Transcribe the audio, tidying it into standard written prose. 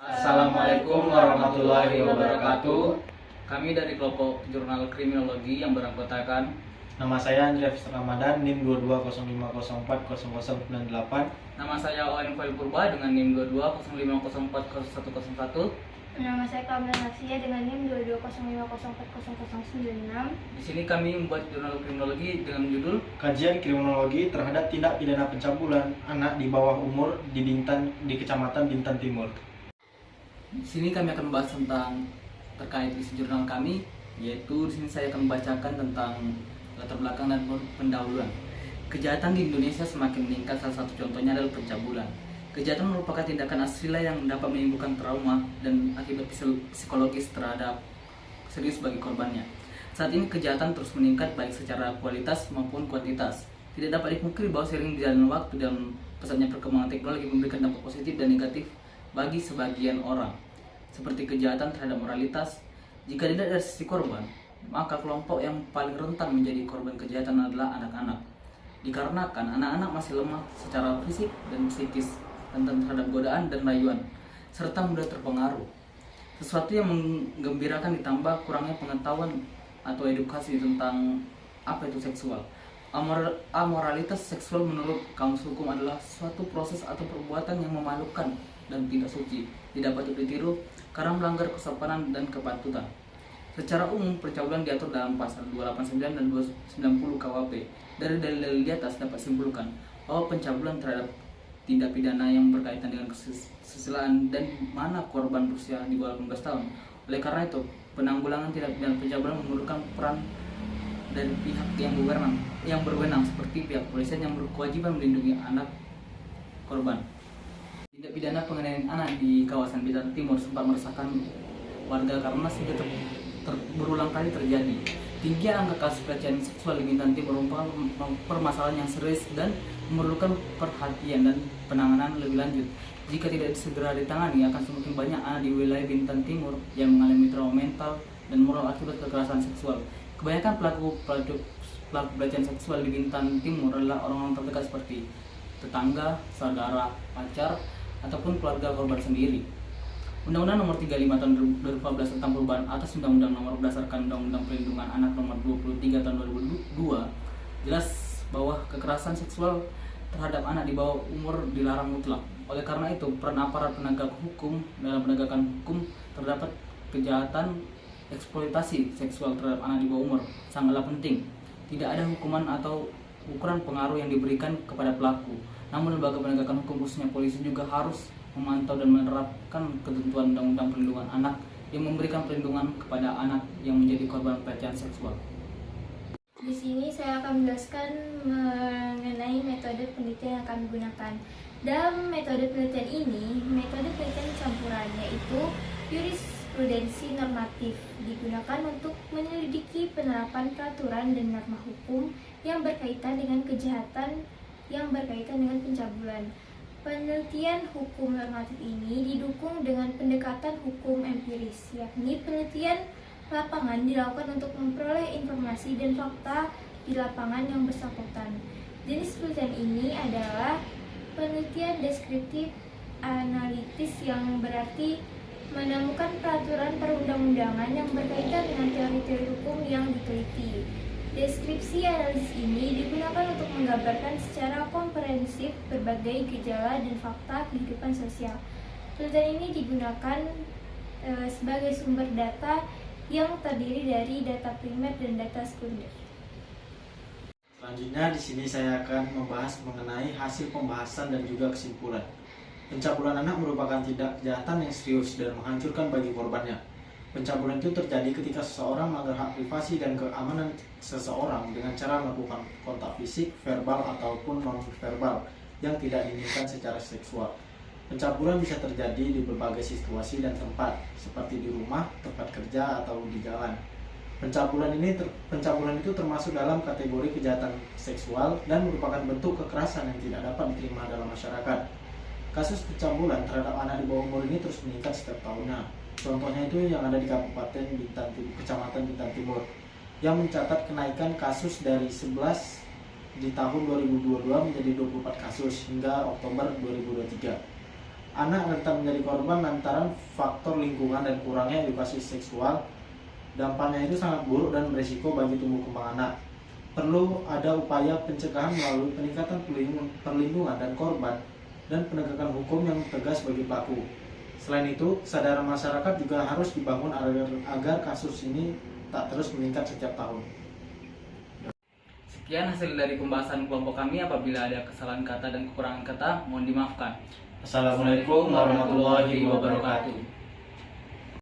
Assalamualaikum warahmatullahi wabarakatuh. Kami dari kelompok jurnal kriminologi yang beranggotakan. Nama saya Andri Hafiz Ramadan, NIM 2205040098. Nama saya Owen Fail Purba dengan NIM 2205040101. Nama saya Kamila Nafsia dengan NIM 2205040096. Di sini kami membuat jurnal kriminologi dengan judul Kajian Kriminologi terhadap tindak pidana pencabulan anak di bawah umur di Kecamatan Bintan Timur. Di sini kami akan membahas tentang terkait isi jurnal kami, yaitu di sini saya akan membacakan tentang latar belakang dan pendahuluan. Kejahatan di Indonesia semakin meningkat, salah satu contohnya adalah pencabulan. Kejahatan merupakan tindakan asusila yang dapat menimbulkan trauma dan akibat psikologis terhadap serius bagi korbannya. Saat ini kejahatan terus meningkat baik secara kualitas maupun kuantitas. Tidak dapat dipungkiri bahwa seiring berjalannya waktu dan pesatnya perkembangan teknologi memberikan dampak positif dan negatif bagi sebagian orang, seperti kejahatan terhadap moralitas. Jika tidak dari sisi korban, maka kelompok yang paling rentan menjadi korban kejahatan adalah anak-anak. Dikarenakan anak-anak masih lemah secara fisik dan psikis, rentan terhadap godaan dan rayuan, serta mudah terpengaruh. Sesuatu yang menggembirakan ditambah kurangnya pengetahuan atau edukasi tentang apa itu seksual. Amoralitas seksual menurut kamus hukum adalah suatu proses atau perbuatan yang memalukan dan tidak suci, tidak patut ditiru karena melanggar kesopanan dan kepatutan. Secara umum, pencabulan diatur dalam pasal 289 dan 290 KUHP. Dari dalil-dalil di atas dapat simpulkan bahwa pencabulan terhadap tindak pidana yang berkaitan dengan kesusilaan dan mana korban berusia di bawah 18 tahun. Oleh karena itu, penanggulangan tindak pidana pencabulan memerlukan peran dari pihak yang berwenang seperti pihak kepolisian yang berkewajiban melindungi anak korban. Tindak pidana penganiayaan anak di kawasan Bintan Timur sempat meresahkan warga karena sudah berulang kali terjadi. Tinggi angka kasus pelecehan seksual di Bintan Timur merupakan permasalahan yang serius dan memerlukan perhatian dan penanganan lebih lanjut. Jika tidak segera ditangani, akan semakin banyak anak di wilayah Bintan Timur yang mengalami trauma mental dan moral akibat kekerasan seksual. Kebanyakan pelaku pelecehan seksual di Bintan Timur adalah orang-orang terdekat seperti tetangga, saudara, pacar, ataupun keluarga korban sendiri. Undang-Undang Nomor 35 Tahun 2014 tentang perubahan atas Undang-Undang Nomor berdasarkan Undang-Undang Perlindungan Anak Nomor 23 Tahun 2002 jelas bahwa kekerasan seksual terhadap anak di bawah umur dilarang mutlak. Oleh karena itu, peran aparat penegak hukum dalam penegakan hukum terhadap kejahatan eksploitasi seksual terhadap anak di bawah umur sangatlah penting. Tidak ada hukuman atau ukuran pengaruh yang diberikan kepada pelaku. Namun lembaga penegakan hukum khususnya polisi juga harus memantau dan menerapkan ketentuan Undang-Undang Perlindungan Anak yang memberikan perlindungan kepada anak yang menjadi korban pelecehan seksual. Di sini saya akan menjelaskan mengenai metode penelitian yang kami gunakan. Dalam metode penelitian ini, metode penelitian campuran yaitu jurisprudensi normatif digunakan untuk menyelidiki penerapan peraturan dan norma hukum yang berkaitan dengan kejahatan yang berkaitan dengan pencabulan. Penelitian hukum normatif ini didukung dengan pendekatan hukum empiris, yakni penelitian lapangan dilakukan untuk memperoleh informasi dan fakta di lapangan yang bersangkutan. Jenis penelitian ini adalah penelitian deskriptif analitis yang berarti menemukan peraturan perundang-undangan yang berkaitan dengan teori-teori hukum yang diteliti. Deskripsi analisis ini digunakan untuk menggambarkan secara komprehensif berbagai gejala dan fakta kehidupan sosial. Penelitian ini digunakan sebagai sumber data yang terdiri dari data primer dan data sekunder. Selanjutnya di sini saya akan membahas mengenai hasil pembahasan dan juga kesimpulan. Pencabulan anak merupakan tindak kejahatan yang serius dan menghancurkan bagi korbannya. Pencabulan itu terjadi ketika seseorang melanggar hak privasi dan keamanan seseorang dengan cara melakukan kontak fisik, verbal, ataupun non-verbal yang tidak diinginkan secara seksual. Pencabulan bisa terjadi di berbagai situasi dan tempat, seperti di rumah, tempat kerja, atau di jalan. Pencabulan itu termasuk dalam kategori kejahatan seksual dan merupakan bentuk kekerasan yang tidak dapat diterima dalam masyarakat. Kasus pencabulan terhadap anak di bawah umur ini terus meningkat setiap tahunnya. Contohnya itu yang ada di Kabupaten Bintan Timur, Kecamatan Bintan Timur, yang mencatat kenaikan kasus dari 11 di tahun 2022 menjadi 24 kasus hingga Oktober 2023. anak rentan menjadi korban lantaran faktor lingkungan dan kurangnya edukasi seksual. Dampaknya itu sangat buruk dan berisiko bagi tumbuh kembang anak. Perlu ada upaya pencegahan melalui peningkatan perlindungan dan korban dan penegakan hukum yang tegas bagi pelaku. Selain itu, kesadaran masyarakat juga harus dibangun agar kasus ini tak terus meningkat setiap tahun. Sekian hasil dari pembahasan kelompok kami. Apabila ada kesalahan kata dan kekurangan kata, mohon dimaafkan. Assalamualaikum warahmatullahi wabarakatuh.